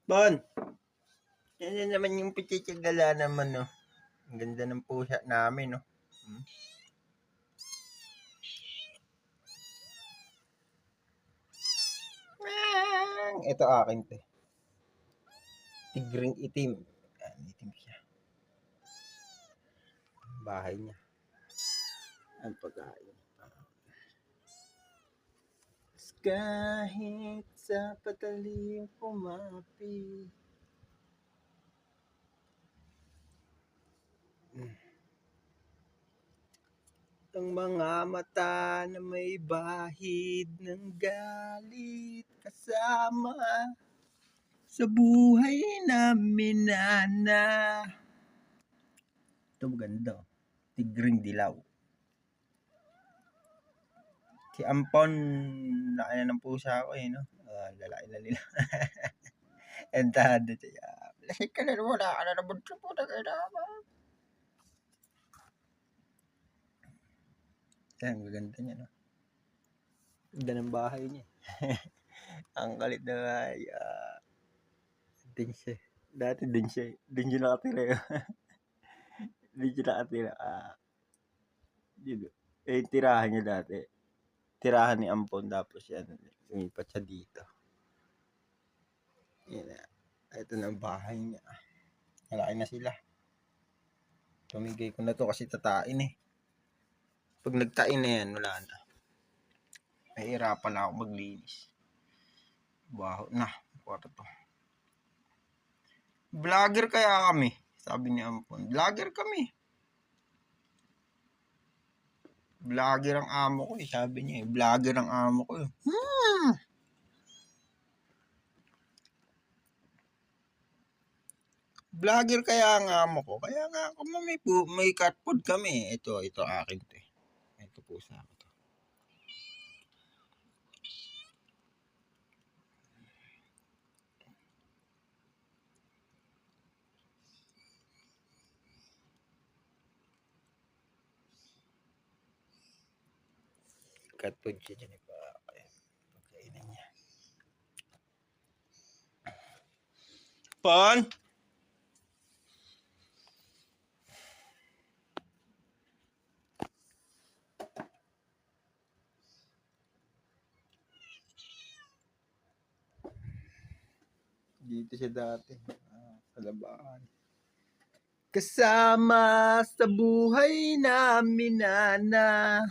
Bon, yan naman yung pichichigala naman, no. Ang ganda ng pusa namin, no. Ito akin, te. Tigring itim. Itim siya. Bahay niya. Ang pagkain. Kahit sa patalim pumapi. Ang mga mata na may bahid ng galit kasama sa buhay namin, nana. Ito maganda. Tigring dilaw. Si Ampon, laki na ng pusa ko no? Lalaki na nila. Entado siya. Lasik ka na naman, wala ka na naman sa puta kayo naman. Ang gaganda niya, no? Ganda ng bahay niya. Ang kalit na bahay. Din siya. Dati din siya. Din siya nakatira. Din siya nakatira. Yung tirahan niya dati. Tirahan ni Ampon. Tapos yan. Lumipat siya dito. Yan na. Ito na ang bahay niya. Malaki na sila. Tumigay ko na to kasi tatain eh. Pag nagtain na yan, wala na. Mahirapan na ako maglinis. Baho na. Kwarto to. Vlogger kaya kami. Sabi ni Ampon. Vlogger kami. Vlogger ang amo ko eh. Sabi niya eh. Vlogger ang amo ko eh. Vlogger kaya ang amo ko. Kaya nga ako may cat food kami. Ito akin to eh. Ito po sa akin to. Cat food siya dyan pa. Pagkainan niya. Pon! Dito siya dati. Sa labaan. Kasama sa buhay namin, nana.